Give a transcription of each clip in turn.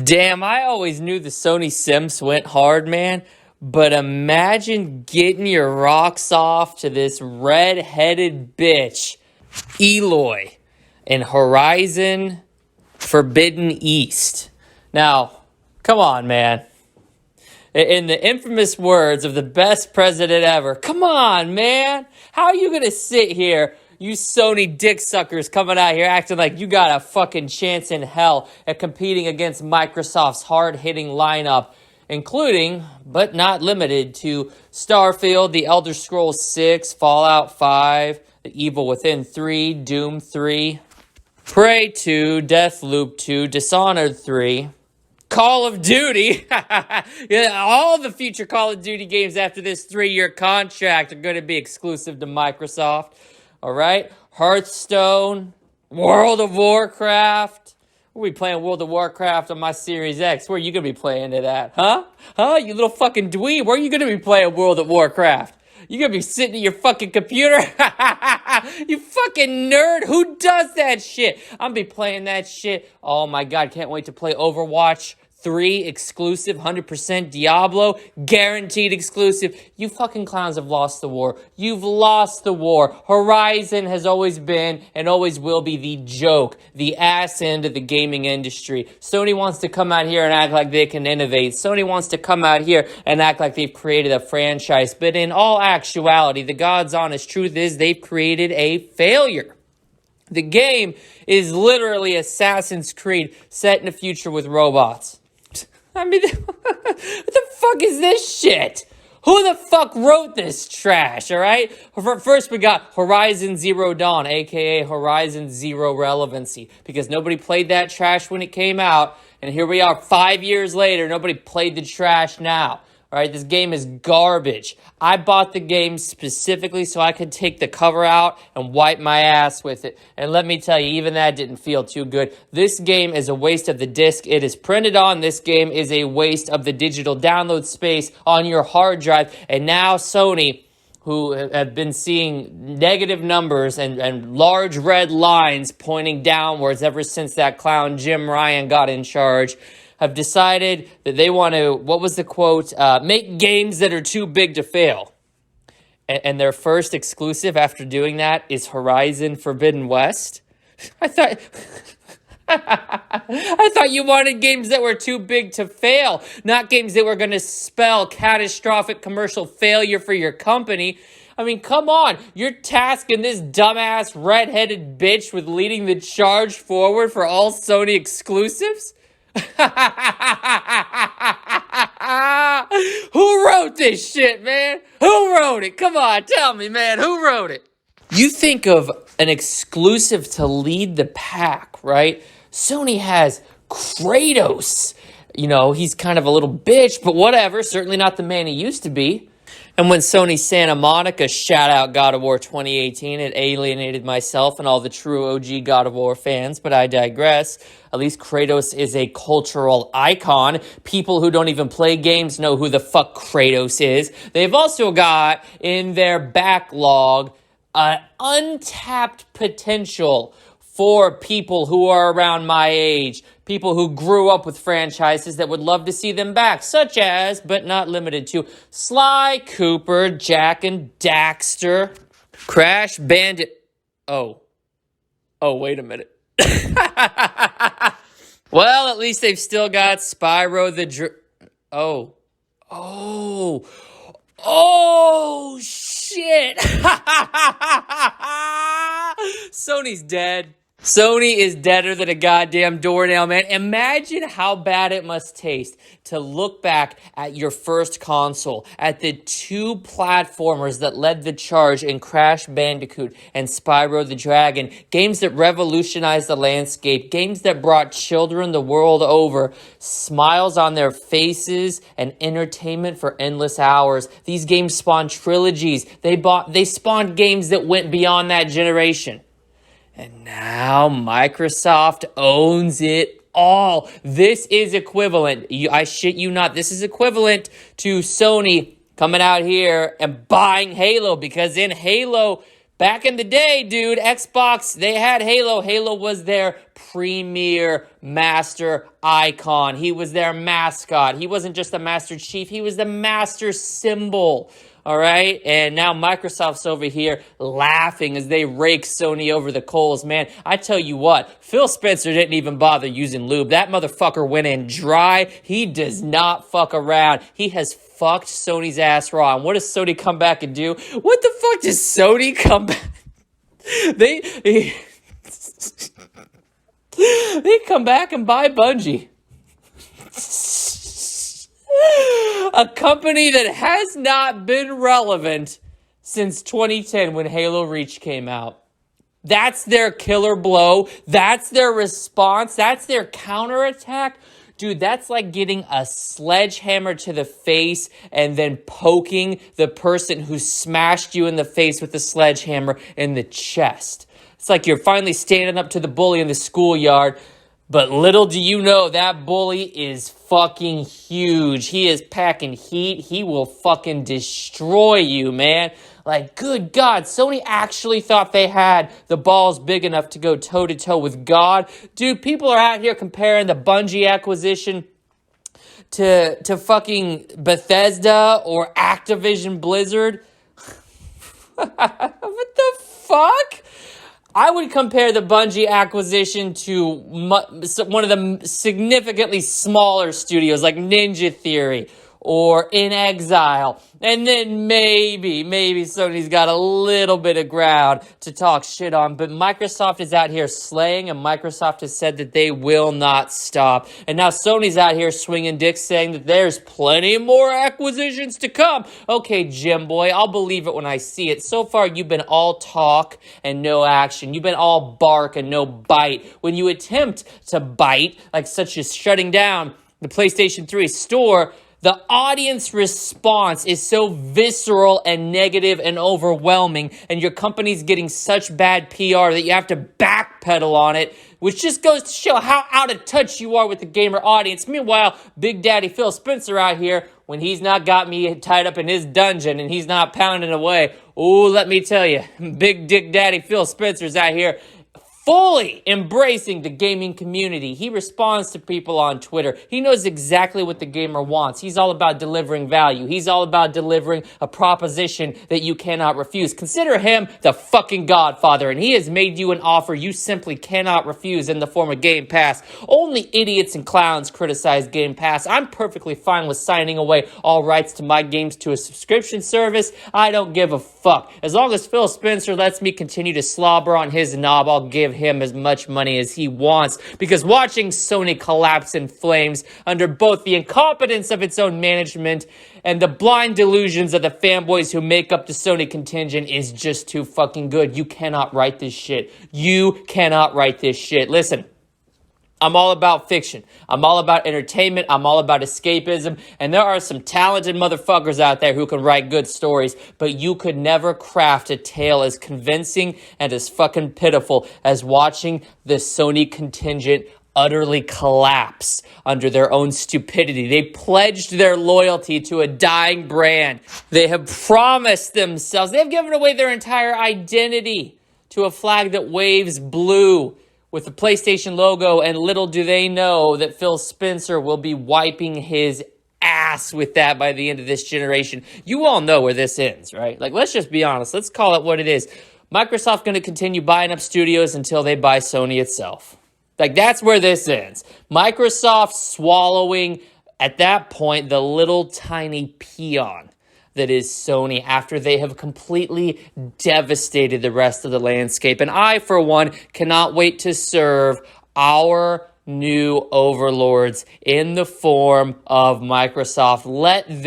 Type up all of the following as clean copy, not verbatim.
Damn, I always knew the Sony Sims went hard, man. But imagine getting your rocks off to this red-headed bitch, Eloy, in Horizon Forbidden East. Now, come on, man. In the infamous words of the best president ever, come on, man. How are you going to sit here, you Sony dick suckers coming out here acting like you got a fucking chance in hell at competing against Microsoft's hard-hitting lineup, including, but not limited to, Starfield, The Elder Scrolls 6, Fallout 5, The Evil Within 3, Doom 3, Prey 2, Deathloop 2, Dishonored 3, Call of Duty. Yeah, all the future Call of Duty games after this 3-year contract are going to be exclusive to Microsoft. All right? Hearthstone, World of Warcraft. We'll be playing World of Warcraft on my Series X. Where are you going to be playing it at? Huh? You little fucking dweeb. Where are you going to be playing World of Warcraft? You going to be sitting at your fucking computer? You fucking nerd. Who does that shit? I'm going to be playing that shit. Oh my God. Can't wait to play Overwatch 3 exclusive, 100% Diablo, guaranteed exclusive. You fucking clowns have lost the war. You've lost the war. Horizon has always been and always will be the joke, the ass end of the gaming industry. Sony wants to come out here and act like they can innovate. Sony wants to come out here and act like they've created a franchise. But in all actuality, the God's honest truth is they've created a failure. The game is literally Assassin's Creed set in the future with robots. I mean, what the fuck is this shit? Who the fuck wrote this trash, all right? First, we got Horizon Zero Dawn, a.k.a. Horizon Zero Relevancy, because nobody played that trash when it came out, and here we are 5 years later, nobody played the trash now. All right, this game is garbage. I bought the game specifically so I could take the cover out and wipe my ass with it. And let me tell you, even that didn't feel too good. This game is a waste of the disc it is printed on. This game is a waste of the digital download space on your hard drive. And now Sony, who have been seeing negative numbers and large red lines pointing downwards ever since that clown Jim Ryan got in charge, have decided that they want to, what was the quote, make games that are too big to fail. And their first exclusive after doing that is Horizon Forbidden West. I thought you wanted games that were too big to fail, not games that were going to spell catastrophic commercial failure for your company. I mean, come on. You're tasking this dumbass redheaded bitch with leading the charge forward for all Sony exclusives? Who wrote this shit, man? Who wrote it? Come on, tell me, man. Who wrote it? You think of an exclusive to lead the pack, right? Sony has Kratos. You know, he's kind of a little bitch, but whatever. Certainly not the man he used to be. And when Sony Santa Monica shout out God of War 2018, it alienated myself and all the true OG God of War fans, but I digress. At least Kratos is a cultural icon. People who don't even play games know who the fuck Kratos is. They've also got in their backlog untapped potential for people who are around my age, people who grew up with franchises that would love to see them back, such as, but not limited to, Sly Cooper, Jak and Daxter, Crash Bandit. Oh, wait a minute. Well, at least they've still got Spyro the Oh, shit. Sony's dead. Sony is deader than a goddamn doornail, man. Imagine how bad it must taste to look back at your first console, at the two platformers that led the charge in Crash Bandicoot and Spyro the Dragon, games that revolutionized the landscape, games that brought children the world over, smiles on their faces and entertainment for endless hours. These games spawned trilogies. They spawned games that went beyond that generation. And now Microsoft owns it all. This is equivalent, I shit you not, this is equivalent to Sony coming out here and buying Halo, because in Halo, back in the day, dude, Xbox, they had Halo. Halo was their premier master icon. He was their mascot. He wasn't just the Master Chief, he was the master symbol. All right, and now Microsoft's over here laughing as they rake Sony over the coals. Man, I tell you what, Phil Spencer didn't even bother using lube. That motherfucker went in dry. He does not fuck around. He has fucked Sony's ass raw. And what does Sony come back and do? What the fuck does Sony come back? They come back and buy Bungie. A company that has not been relevant since 2010 when Halo Reach came out. That's their killer blow. That's their response. That's their counterattack. Dude, that's like getting a sledgehammer to the face and then poking the person who smashed you in the face with the sledgehammer in the chest. It's like you're finally standing up to the bully in the schoolyard. But little do you know, that bully is fucking huge. He is packing heat. He will fucking destroy you, man. Like, good God, Sony actually thought they had the balls big enough to go toe-to-toe with God. Dude, people are out here comparing the Bungie acquisition to fucking Bethesda or Activision Blizzard. What the fuck? I would compare the Bungie acquisition to one of the significantly smaller studios like Ninja Theory or In Exile. And then maybe Sony's got a little bit of ground to talk shit on. But Microsoft is out here slaying, and Microsoft has said that they will not stop. And now Sony's out here swinging dicks saying that there's plenty more acquisitions to come. Okay, Jim boy, I'll believe it when I see it. So far, you've been all talk and no action. You've been all bark and no bite. When you attempt to bite, like such as shutting down the PlayStation 3 store, the audience response is so visceral and negative and overwhelming, and your company's getting such bad PR that you have to backpedal on it, which just goes to show how out of touch you are with the gamer audience. Meanwhile, Big Daddy Phil Spencer out here, when he's not got me tied up in his dungeon and he's not pounding away, oh, let me tell you, Big Dick Daddy Phil Spencer's out here fully embracing the gaming community. He responds to people on Twitter. He knows exactly what the gamer wants. He's all about delivering value. He's all about delivering a proposition that you cannot refuse. Consider him the fucking godfather, and he has made you an offer you simply cannot refuse in the form of Game Pass. Only idiots and clowns criticize Game Pass. I'm perfectly fine with signing away all rights to my games to a subscription service. I don't give a fuck. As long as Phil Spencer lets me continue to slobber on his knob, I'll give him as much money as he wants, because watching Sony collapse in flames under both the incompetence of its own management and the blind delusions of the fanboys who make up the Sony contingent is just too fucking good. You cannot write this shit. You cannot write this shit. Listen, I'm all about fiction. I'm all about entertainment. I'm all about escapism. And there are some talented motherfuckers out there who can write good stories, but you could never craft a tale as convincing and as fucking pitiful as watching the Sony contingent utterly collapse under their own stupidity. They pledged their loyalty to a dying brand. They have promised themselves, they have given away their entire identity to a flag that waves blue with the PlayStation logo, and little do they know that Phil Spencer will be wiping his ass with that by the end of this generation. You all know where this ends, right? Like, let's just be honest. Let's call it what it is. Microsoft going to continue buying up studios until they buy Sony itself. Like, that's where this ends. Microsoft swallowing, at that point, the little tiny peon that is Sony after they have completely devastated the rest of the landscape. And I, for one, cannot wait to serve our new overlords in the form of Microsoft. Let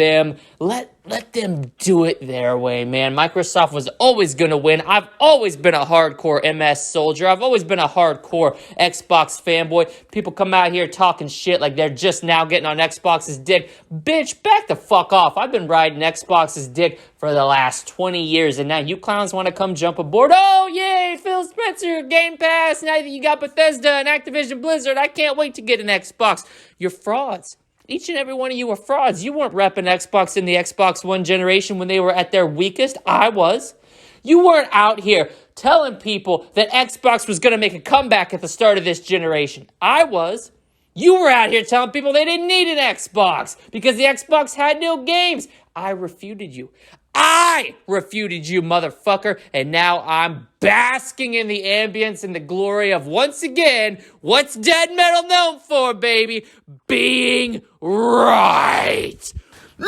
them do it their way, man. Microsoft was always going to win. I've always been a hardcore MS soldier. I've always been a hardcore Xbox fanboy. People come out here talking shit like they're just now getting on Xbox's dick. Bitch, back the fuck off. I've been riding Xbox's dick for the last 20 years, and now you clowns want to come jump aboard. Oh, yay, Phil Spencer, Game Pass. Now that you got Bethesda and Activision Blizzard, I can't wait to get an Xbox. You're frauds. Each and every one of you were frauds. You weren't repping Xbox in the Xbox One generation when they were at their weakest. I was. You weren't out here telling people that Xbox was going to make a comeback at the start of this generation. I was. You were out here telling people they didn't need an Xbox because the Xbox had no games. I refuted you. I refuted you, motherfucker, and now I'm basking in the ambience and the glory of, once again, what's Dead Metal known for, baby? Being right. Yeah!